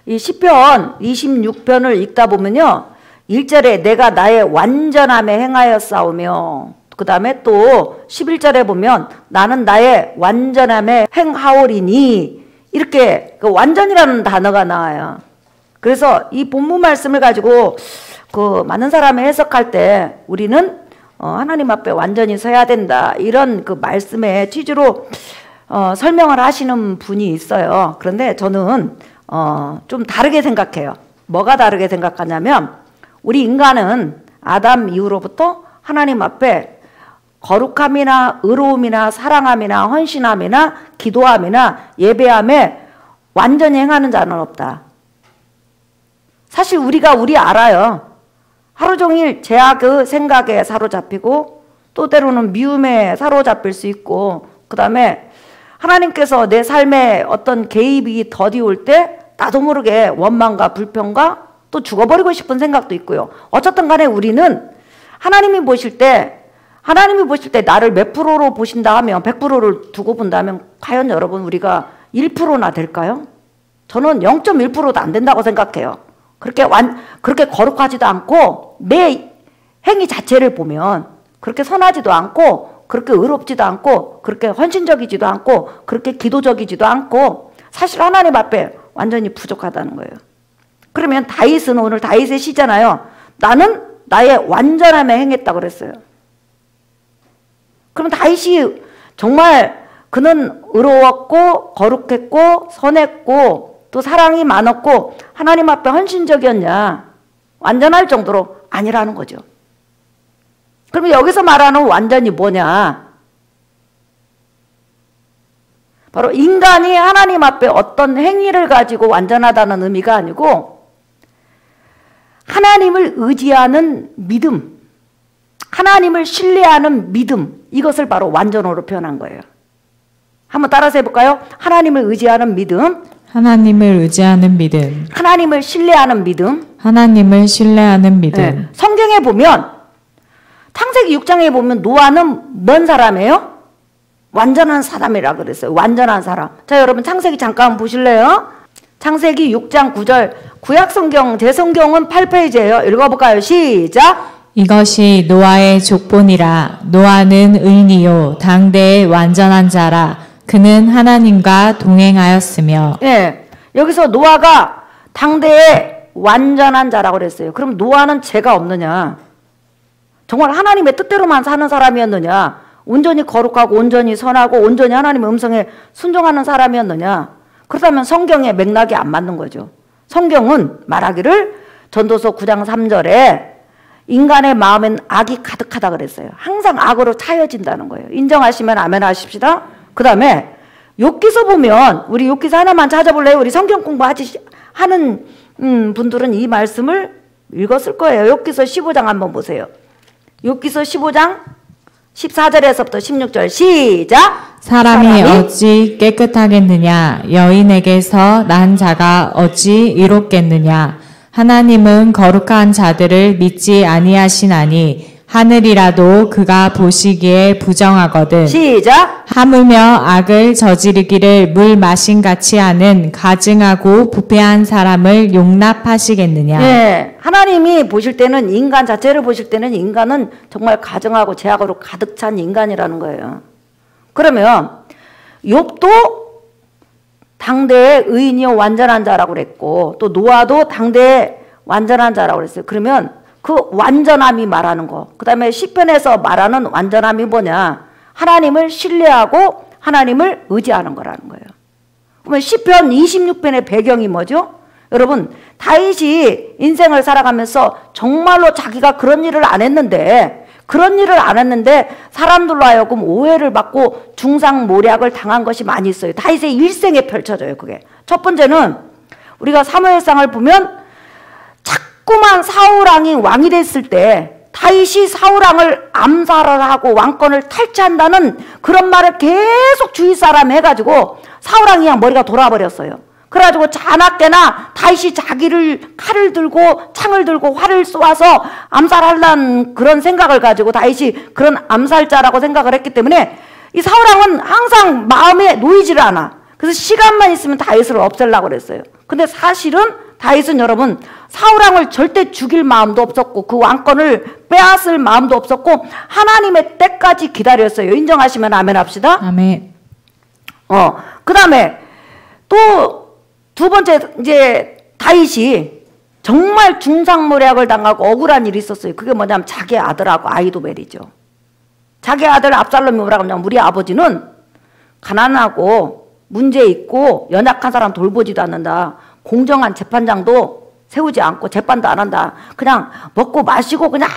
이 시편 26편을 읽다 보면요. 1절에 내가 나의 완전함에 행하였사오며 그 다음에 또 11절에 보면 나는 나의 완전함에 행하오리니 이렇게 그 완전이라는 단어가 나와요. 그래서 이 본문 말씀을 가지고 그 많은 사람이 해석할 때 우리는 하나님 앞에 완전히 서야 된다 이런 그 말씀의 취지로 설명을 하시는 분이 있어요. 그런데 저는 좀 다르게 생각해요. 뭐가 다르게 생각하냐면 우리 인간은 아담 이후로부터 하나님 앞에 거룩함이나 의로움이나 사랑함이나 헌신함이나 기도함이나 예배함에 완전히 행하는 자는 없다. 사실 우리가 알아요. 하루 종일 죄악의 생각에 사로잡히고 또 때로는 미움에 사로잡힐 수 있고 그 다음에 하나님께서 내 삶에 어떤 개입이 더디올 때 나도 모르게 원망과 불평과 또 죽어버리고 싶은 생각도 있고요. 어쨌든 간에 우리는 하나님이 보실 때 나를 몇 프로로 보신다 하면 100%를 두고 본다면 과연 여러분 우리가 1%나 될까요? 저는 0.1%도 안 된다고 생각해요. 그렇게 거룩하지도 않고 내 행위 자체를 보면 그렇게 선하지도 않고 그렇게 의롭지도 않고 그렇게 헌신적이지도 않고 그렇게 기도적이지도 않고 사실 하나님 앞에 완전히 부족하다는 거예요. 그러면 다윗은 오늘 다윗의 시잖아요. 나는 나의 완전함에 행했다고 그랬어요. 그럼 다윗이 정말 그는 의로웠고 거룩했고 선했고 또 사랑이 많았고 하나님 앞에 헌신적이었냐? 완전할 정도로 아니라는 거죠. 그러면 여기서 말하는 완전이 뭐냐? 바로 인간이 하나님 앞에 어떤 행위를 가지고 완전하다는 의미가 아니고 하나님을 의지하는 믿음, 하나님을 신뢰하는 믿음, 이것을 바로 완전으로 표현한 거예요. 한번 따라서 해볼까요? 하나님을 의지하는 믿음, 하나님을 의지하는 믿음, 하나님을 신뢰하는 믿음, 하나님을 신뢰하는 믿음. 네. 성경에 보면 창세기 6장에 보면 노아는 뭔 사람이에요? 완전한 사람이라 그랬어요. 완전한 사람. 자, 여러분 창세기 잠깐 보실래요? 창세기 6장 9절 구약성경 제 성경은 8페이지예요. 읽어볼까요? 시작. 이것이 노아의 족본이라. 노아는 의인이요 당대의 완전한 자라. 그는 하나님과 동행하였으며. 예, 여기서 노아가 당대의 완전한 자라고 그랬어요. 그럼 노아는 죄가 없느냐? 정말 하나님의 뜻대로만 사는 사람이었느냐? 온전히 거룩하고 온전히 선하고 온전히 하나님의 음성에 순종하는 사람이었느냐? 그렇다면 성경의 맥락이 안 맞는 거죠. 성경은 말하기를 전도서 9장 3절에 인간의 마음엔 악이 가득하다 그랬어요. 항상 악으로 차여진다는 거예요. 인정하시면 아멘 하십시다. 그 다음에 욥기서 보면 우리 욥기서 하나만 찾아볼래요? 우리 성경 공부하는 분들은 이 말씀을 읽었을 거예요. 욥기서 15장 한번 보세요. 욥기서 15장 14절에서부터 16절 시작. 사람이 어찌 깨끗하겠느냐? 여인에게서 난 자가 어찌 이롭겠느냐? 하나님은 거룩한 자들을 믿지 아니하시나니 하늘이라도 그가 보시기에 부정하거든. 시작. 하물며 악을 저지르기를 물 마신 같이 하는 가증하고 부패한 사람을 용납하시겠느냐. 네, 하나님이 보실 때는 인간 자체를 보실 때는 인간은 정말 가증하고 죄악으로 가득 찬 인간이라는 거예요. 그러면 욥도 당대의 의인이요 완전한 자라고 그랬고 또 노아도 당대의 완전한 자라고 그랬어요. 그러면 그 완전함이 말하는 거, 그 다음에 시편에서 말하는 완전함이 뭐냐? 하나님을 신뢰하고 하나님을 의지하는 거라는 거예요. 그러면 시편 26편의 배경이 뭐죠? 여러분, 다윗이 인생을 살아가면서 정말로 자기가 그런 일을 안 했는데 사람들로 하여금 오해를 받고 중상모략을 당한 것이 많이 있어요. 다윗의 일생에 펼쳐져요. 그게 첫 번째는 우리가 사무엘상을 보면 자꾸만 사울왕이 왕이 됐을 때 다윗이 사울왕을 암살을 하고 왕권을 탈취한다는 그런 말을 계속 주위 사람 해가지고 사울왕이 그냥 머리가 돌아버렸어요. 그래가지고 자나깨나 다윗이 자기를 칼을 들고 창을 들고 활을 쏘아서 암살하려는 그런 생각을 가지고 다윗이 그런 암살자라고 생각을 했기 때문에 이 사울왕은 항상 마음에 놓이지를 않아. 그래서 시간만 있으면 다윗을 없애려고 그랬어요. 근데 사실은 다윗은 여러분 사울왕을 절대 죽일 마음도 없었고 그 왕권을 빼앗을 마음도 없었고 하나님의 때까지 기다렸어요. 인정하시면 아멘 합시다. 아멘. 그 다음에 또 두 번째 이제 다윗이 정말 중상모략을 당하고 억울한 일이 있었어요. 그게 뭐냐면 자기 아들하고 아히도벨이죠. 자기 아들 압살롬이 뭐라고 하냐면 우리 아버지는 가난하고 문제 있고 연약한 사람 돌보지도 않는다. 공정한 재판장도 세우지 않고 재판도 안 한다. 그냥 먹고 마시고 그냥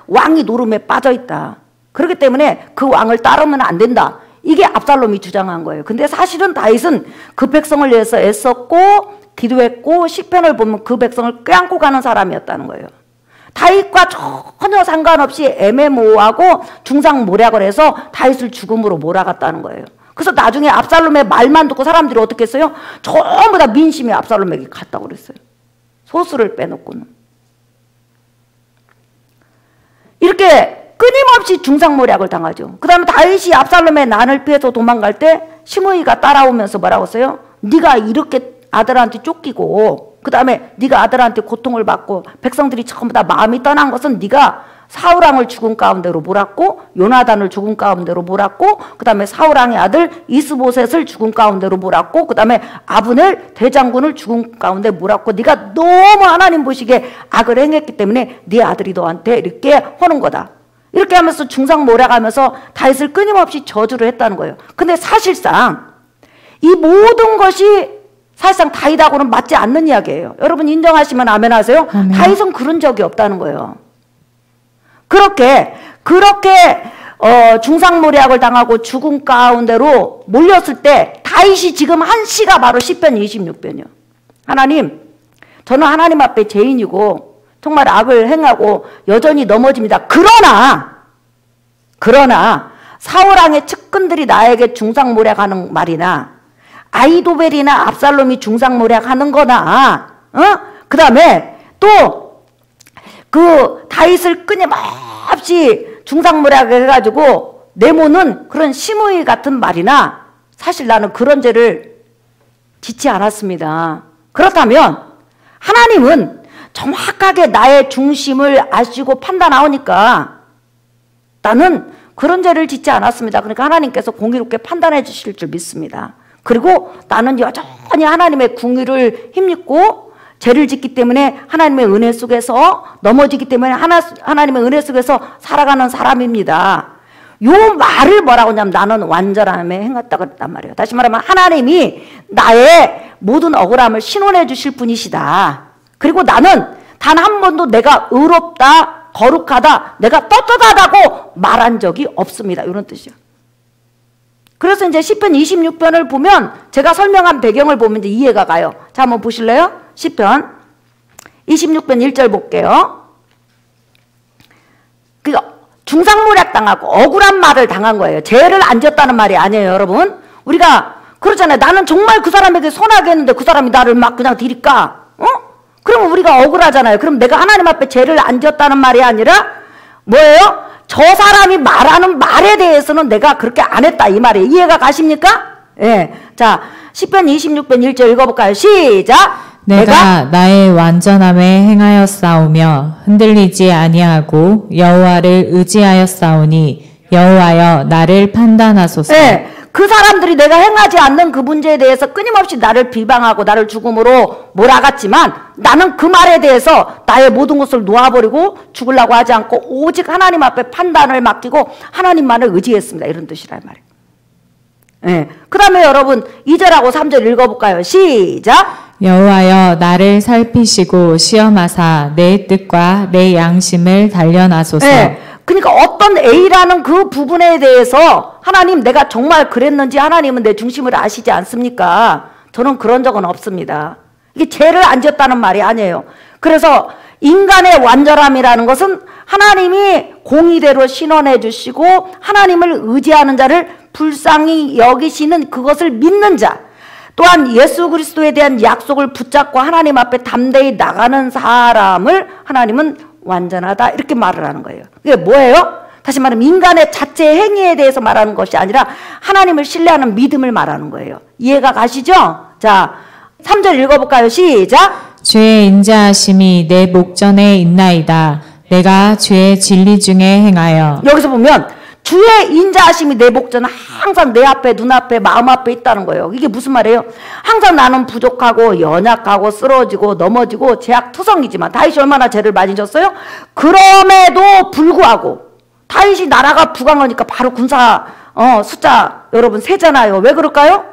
왕이 노름에 빠져 있다. 그렇기 때문에 그 왕을 따르면 안 된다. 이게 압살롬이 주장한 거예요. 근데 사실은 다윗은 그 백성을 위해서 애썼고 기도했고 시편을 보면 그 백성을 껴안고 가는 사람이었다는 거예요. 다윗과 전혀 상관없이 애매모호하고 중상모략을 해서 다윗을 죽음으로 몰아갔다는 거예요. 그래서 나중에 압살롬의 말만 듣고 사람들이 어떻게 했어요? 전부 다 민심이 압살롬에게 갔다고 그랬어요. 소수를 빼놓고는. 이렇게 끊임없이 중상모략을 당하죠. 그 다음에 다윗이 압살롬의 난을 피해서 도망갈 때 시므이가 따라오면서 뭐라고 했어요? 네가 이렇게 아들한테 쫓기고 그 다음에 네가 아들한테 고통을 받고 백성들이 전부 다 마음이 떠난 것은 네가 사울왕을 죽은 가운데로 몰았고 요나단을 죽은 가운데로 몰았고 그 다음에 사울왕의 아들 이스보셋을 죽은 가운데로 몰았고 그 다음에 아브넬 대장군을 죽은 가운데 몰았고 네가 너무 하나님 보시기에 악을 행했기 때문에 네 아들이 너한테 이렇게 하는 거다. 이렇게 하면서 중상모략하면서 다윗을 끊임없이 저주를 했다는 거예요. 근데 사실상 이 모든 것이 사실상 다윗하고는 맞지 않는 이야기예요. 여러분 인정하시면 아멘 하세요. 아멘. 다윗은 그런 적이 없다는 거예요. 그렇게 중상모략을 당하고 죽음 가운데로 몰렸을 때 다윗이 지금 한 시가 바로 시편 26편이요. 하나님, 저는 하나님 앞에 죄인이고 정말 악을 행하고 여전히 넘어집니다. 그러나 사울왕의 측근들이 나에게 중상모략하는 말이나 아히도벨이나 압살롬이 중상모략하는 거나 그 다음에 또 그 다윗을 끊임없이 중상모략을 해가지고 내모는 그런 시므이 같은 말이나 사실 나는 그런 죄를 짓지 않았습니다. 그렇다면 하나님은 정확하게 나의 중심을 아시고 판단하오니까 나는 그런 죄를 짓지 않았습니다. 그러니까 하나님께서 공의롭게 판단해 주실 줄 믿습니다. 그리고 나는 여전히 하나님의 궁의를 힘입고 죄를 짓기 때문에 하나님의 은혜 속에서 넘어지기 때문에 하나님의 은혜 속에서 살아가는 사람입니다. 요 말을 뭐라고 하냐면 나는 완전함에 행했다고 했단 말이에요. 다시 말하면 하나님이 나의 모든 억울함을 신원해 주실 분이시다. 그리고 나는 단 한 번도 내가 의롭다, 거룩하다, 내가 떳떳하다고 말한 적이 없습니다. 이런 뜻이요. 그래서 이제 시편 26편을 보면 제가 설명한 배경을 보면 이제 이해가 가요. 자, 한번 보실래요? 시편 26편 1절 볼게요. 그러니까 중상모략 당하고 억울한 말을 당한 거예요. 죄를 안 졌다는 말이 아니에요, 여러분. 우리가 그러잖아요. 나는 정말 그 사람에게 선하게 했는데 그 사람이 나를 막 그냥 들이까? 그러면 우리가 억울하잖아요. 그럼 내가 하나님 앞에 죄를 안 졌다는 말이 아니라 뭐예요? 저 사람이 말하는 말에 대해서는 내가 그렇게 안 했다 이 말이에요. 이해가 가십니까? 예. 자, 시편 26편 1절 읽어볼까요? 시작. 내가 나의 완전함에 행하였사오며 흔들리지 아니하고 여호와를 의지하였사오니 여호와여 나를 판단하소서. 네, 그 사람들이 내가 행하지 않는 그 문제에 대해서 끊임없이 나를 비방하고 나를 죽음으로 몰아갔지만 나는 그 말에 대해서 나의 모든 것을 놓아버리고 죽으려고 하지 않고 오직 하나님 앞에 판단을 맡기고 하나님만을 의지했습니다. 이런 뜻이란 말이에요. 네. 그 다음에 여러분 2절하고 3절 읽어볼까요? 시작. 여호와여 나를 살피시고 시험하사 내 뜻과 내 양심을 단련하소서. 네. 그러니까 어떤 A라는 그 부분에 대해서 하나님 내가 정말 그랬는지 하나님은 내 중심을 아시지 않습니까? 저는 그런 적은 없습니다. 이게 죄를 안 지었다는 말이 아니에요. 그래서 인간의 완전함이라는 것은 하나님이 공의대로 신원해 주시고 하나님을 의지하는 자를 불쌍히 여기시는 그것을 믿는 자, 또한 예수 그리스도에 대한 약속을 붙잡고 하나님 앞에 담대히 나가는 사람을 하나님은 완전하다 이렇게 말을 하는 거예요. 그게 뭐예요? 다시 말하면 인간의 자체 행위에 대해서 말하는 것이 아니라 하나님을 신뢰하는 믿음을 말하는 거예요. 이해가 가시죠? 자, 3절 읽어볼까요? 시작. 주의 인자하심이 내 목전에 있나이다. 내가 주의 진리 중에 행하여. 여기서 보면 주의 인자하심이 내 목전에 항상 내 앞에, 눈앞에, 마음 앞에 있다는 거예요. 이게 무슨 말이에요? 항상 나는 부족하고 연약하고 쓰러지고 넘어지고 죄악투성이지만 다윗이 얼마나 죄를 많이 졌어요? 그럼에도 불구하고 다윗이 나라가 부강하니까 바로 군사 숫자 여러분 세잖아요. 왜 그럴까요?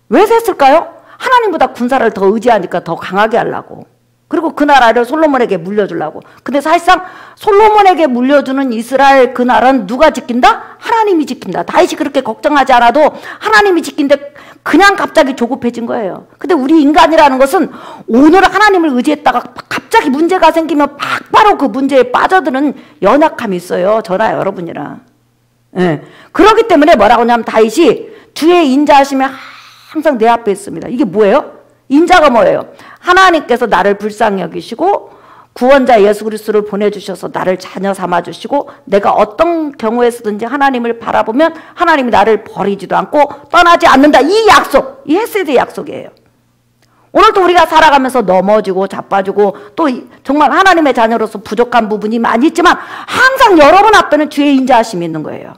왜 셌을까요? 하나님보다 군사를 더 의지하니까 더 강하게 하려고. 그리고 그 나라를 솔로몬에게 물려주려고. 근데 사실상 솔로몬에게 물려주는 이스라엘 그 나라는 누가 지킨다? 하나님이 지킨다. 다윗이 그렇게 걱정하지 않아도 하나님이 지킨데 그냥 갑자기 조급해진 거예요. 근데 우리 인간이라는 것은 오늘 하나님을 의지했다가 갑자기 문제가 생기면 바로 그 문제에 빠져드는 연약함이 있어요. 저나 여러분이랑. 예. 그렇기 때문에 뭐라고 하냐면 다윗이 주의 인자하심에 항상 내 앞에 있습니다. 이게 뭐예요? 인자가 뭐예요? 하나님께서 나를 불쌍히 여기시고 구원자 예수 그리스도를 보내주셔서 나를 자녀 삼아주시고 내가 어떤 경우에서든지 하나님을 바라보면 하나님이 나를 버리지도 않고 떠나지 않는다. 이 약속, 이 헤세드의 약속이에요. 오늘도 우리가 살아가면서 넘어지고 자빠지고 또 정말 하나님의 자녀로서 부족한 부분이 많이 있지만 항상 여러분 앞에는 주의 인자하심이 있는 거예요.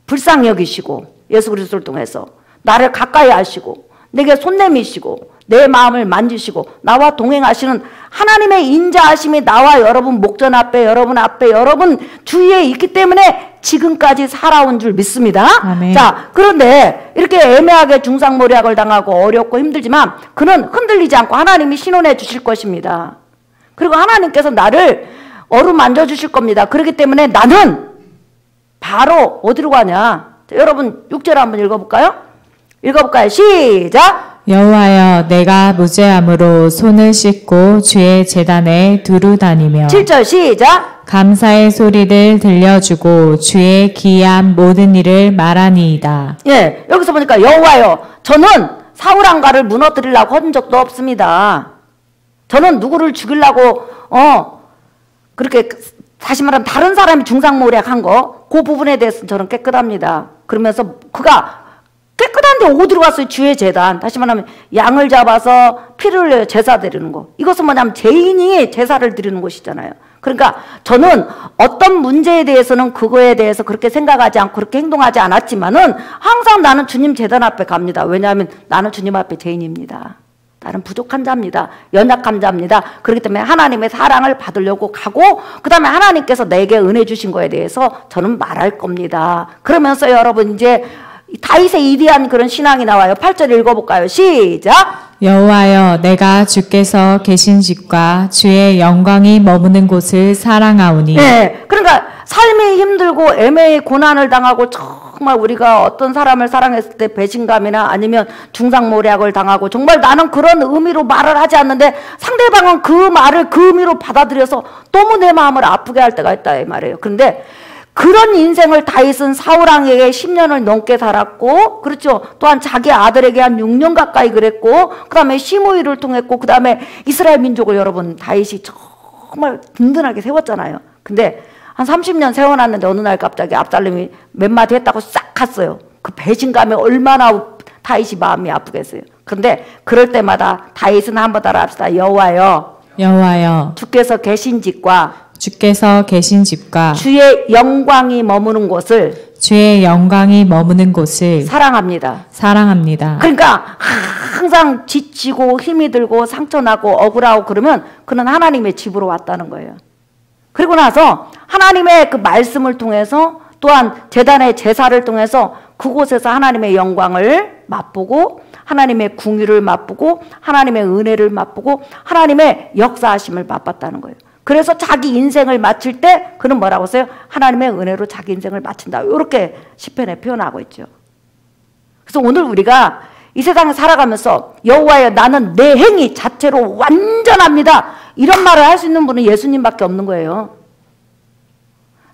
불쌍히 여기시고 예수 그리스도를 통해서 나를 가까이 하시고 내게 손 내미시고 내 마음을 만지시고 나와 동행하시는 하나님의 인자하심이 나와 여러분 목전 앞에 여러분 주위에 있기 때문에 지금까지 살아온 줄 믿습니다. 아멘. 자, 그런데 이렇게 애매하게 중상모략을 당하고 어렵고 힘들지만 그는 흔들리지 않고 하나님이 신원해 주실 것입니다. 그리고 하나님께서 나를 어루만져 주실 겁니다. 그렇기 때문에 나는 바로 어디로 가냐? 자, 여러분 6절 한번 읽어볼까요? 읽어볼까요? 시작! 여호와여 내가 무죄함으로 손을 씻고 주의 제단에 두루 다니며 7절 시작! 감사의 소리를 들려주고 주의 기이한 모든 일을 말하니이다. 예, 여기서 보니까 여호와여 저는 사울 왕가를 무너뜨리려고 한 적도 없습니다. 저는 누구를 죽이려고 그렇게 다시 말하면 다른 사람이 중상모략한 거 그 부분에 대해서는 저는 깨끗합니다. 그러면서 그가 깨끗한데 어디로 갔어요? 주의 제단. 다시 말하면 양을 잡아서 피를 흘려 제사 드리는 거. 이것은 뭐냐면 죄인이 제사를 드리는 것이잖아요. 그러니까 저는 어떤 문제에 대해서는 그거에 대해서 그렇게 생각하지 않고 그렇게 행동하지 않았지만은 항상 나는 주님 제단 앞에 갑니다. 왜냐하면 나는 주님 앞에 죄인입니다. 나는 부족한 자입니다. 연약한 자입니다. 그렇기 때문에 하나님의 사랑을 받으려고 가고 그 다음에 하나님께서 내게 은혜 주신 거에 대해서 저는 말할 겁니다. 그러면서 여러분 이제 다윗의 이디한 그런 신앙이 나와요. 8절 읽어볼까요? 시작! 여호와여 내가 주께서 계신 집과 주의 영광이 머무는 곳을 사랑하오니. 네, 그러니까 삶이 힘들고 애매히 고난을 당하고 정말 우리가 어떤 사람을 사랑했을 때 배신감이나 아니면 중상모략을 당하고 정말 나는 그런 의미로 말을 하지 않는데 상대방은 그 말을 그 의미로 받아들여서 너무 내 마음을 아프게 할 때가 있다 이 말이에요. 그런데 그런 인생을 다윗은 사울왕에게 10년을 넘게 살았고 그렇죠. 또한 자기 아들에게 한 6년 가까이 그랬고 그 다음에 시므이를 통했고 그 다음에 이스라엘 민족을 여러분 다윗이 정말 든든하게 세웠잖아요. 근데 한 30년 세워놨는데 어느 날 갑자기 압살롬이 몇 마디 했다고 싹 갔어요. 그 배신감에 얼마나 다윗이 마음이 아프겠어요. 그런데 그럴 때마다 다윗은 한번 따라합시다. 여호와여 주께서 계신 집과 주의 영광이 머무는 곳을 사랑합니다. 그러니까 항상 지치고 힘이 들고 상처나고 억울하고 그러면 그는 하나님의 집으로 왔다는 거예요. 그리고 나서 하나님의 그 말씀을 통해서 또한 제단의 제사를 통해서 그곳에서 하나님의 영광을 맛보고 하나님의 궁유를 맛보고 하나님의 은혜를 맛보고 하나님의 역사하심을 맛봤다는 거예요. 그래서 자기 인생을 마칠 때 그는 뭐라고 했어요? 하나님의 은혜로 자기 인생을 마친다. 이렇게 시편에 표현하고 있죠. 그래서 오늘 우리가 이 세상에 살아가면서 여호와여 나는 내 행위 자체로 완전합니다. 이런 말을 할 수 있는 분은 예수님밖에 없는 거예요.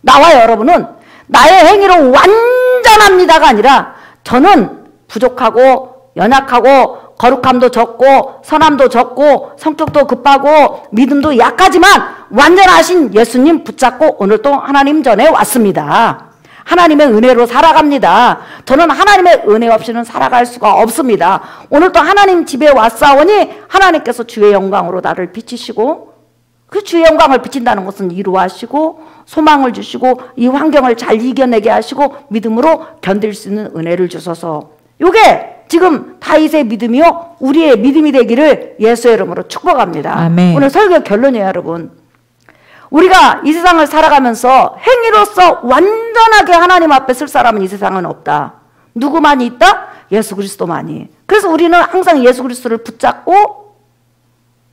나와 여러분은 나의 행위로 완전합니다가 아니라 저는 부족하고 연약하고 거룩함도 적고 선함도 적고 성격도 급하고 믿음도 약하지만 완전하신 예수님 붙잡고 오늘 또 하나님 전에 왔습니다. 하나님의 은혜로 살아갑니다. 저는 하나님의 은혜 없이는 살아갈 수가 없습니다. 오늘 또 하나님 집에 왔사오니 하나님께서 주의 영광으로 나를 비치시고, 그 주의 영광을 비친다는 것은 이루하시고 소망을 주시고 이 환경을 잘 이겨내게 하시고 믿음으로 견딜 수 있는 은혜를 주소서. 이게 지금 다윗의 믿음이요 우리의 믿음이 되기를 예수의 이름으로 축복합니다. 아멘. 오늘 설교 결론이에요, 여러분. 우리가 이 세상을 살아가면서 행위로서 완전하게 하나님 앞에 쓸 사람은 이 세상은 없다. 누구만이 있다? 예수 그리스도만이. 그래서 우리는 항상 예수 그리스도를 붙잡고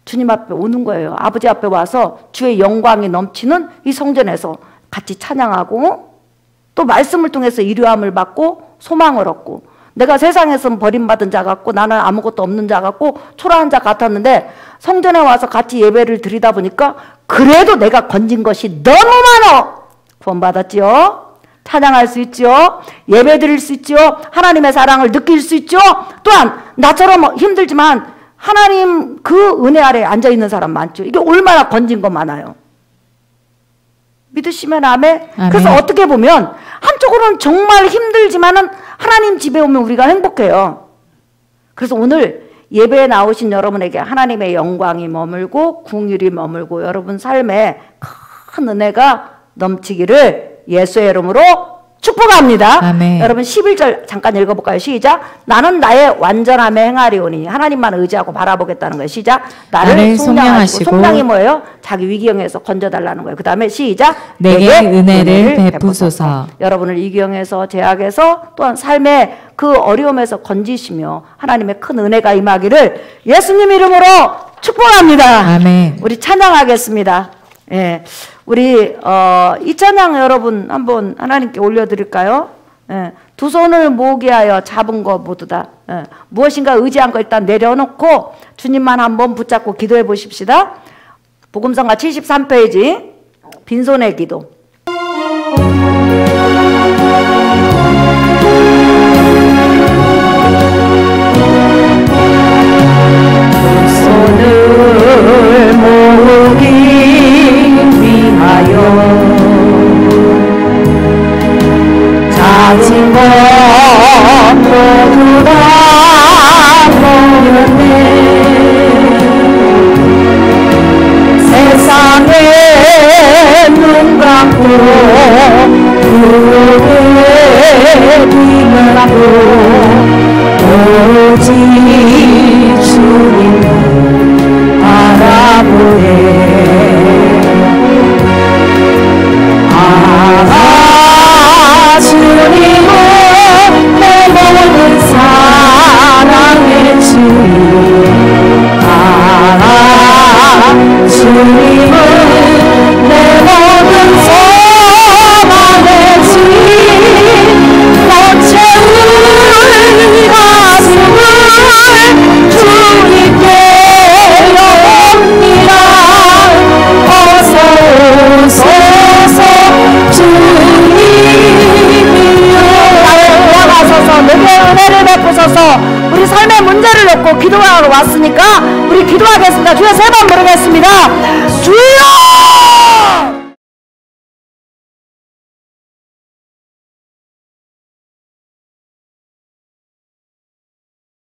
주님 앞에 오는 거예요. 아버지 앞에 와서 주의 영광이 넘치는 이 성전에서 같이 찬양하고 또 말씀을 통해서 이루함을 받고 소망을 얻고, 내가 세상에서는 버림받은 자 같고 나는 아무것도 없는 자 같고 초라한 자 같았는데 성전에 와서 같이 예배를 드리다 보니까 그래도 내가 건진 것이 너무 많아. 구원받았지요. 찬양할 수 있죠. 예배 드릴 수 있죠. 하나님의 사랑을 느낄 수 있죠. 또한 나처럼 힘들지만 하나님 그 은혜 아래에 앉아있는 사람 많죠. 이게 얼마나 건진 거 많아요. 믿으시면 아멘. 아멘. 그래서 어떻게 보면 한쪽으로는 정말 힘들지만은 하나님 집에 오면 우리가 행복해요. 그래서 오늘 예배에 나오신 여러분에게 하나님의 영광이 머물고 긍휼이 머물고 여러분 삶에 큰 은혜가 넘치기를 예수의 이름으로 축복합니다. 아멘. 여러분 11절 잠깐 읽어볼까요? 시작. 나는 나의 완전함에 행하리오니. 하나님만 의지하고 바라보겠다는 거예요. 시작. 나를 속량하시고. 속량이 뭐예요? 자기 위기형에서 건져달라는 거예요. 그 다음에 시작. 내게 은혜를 베푸소서. 여러분을 위기형에서 제약에서 또한 삶의 그 어려움에서 건지시며 하나님의 큰 은혜가 임하기를 예수님 이름으로 축복합니다. 아멘. 우리 찬양하겠습니다. 예, 우리 이 찬양 여러분 한번 하나님께 올려드릴까요? 예, 두 손을 모으게 하여 잡은 거 모두 다 무엇인가 의지한 거 일단 내려놓고 주님만 한번 붙잡고 기도해 보십시다. 복음성가 73페이지 빈손의 기도. 손을 모으기 위하여 가진 것 모두 다 버렸네. 세상에 눈 감고 그의 빛을 하고 오직 주님을 바라보네. 주님은 내 모든 사랑의 주님. 주님은 내 모든 소망의 주님. 꽃채운 가슴을 주님께 옵니다. 어서 오소서 주님이여. 나를 도와가소서. 내게 은혜를 베푸소서. 우리 삶의 문제를 놓고 기도하러 왔으니까 우리 기도하겠습니다. 주여 세 번 부르겠습니다. 주여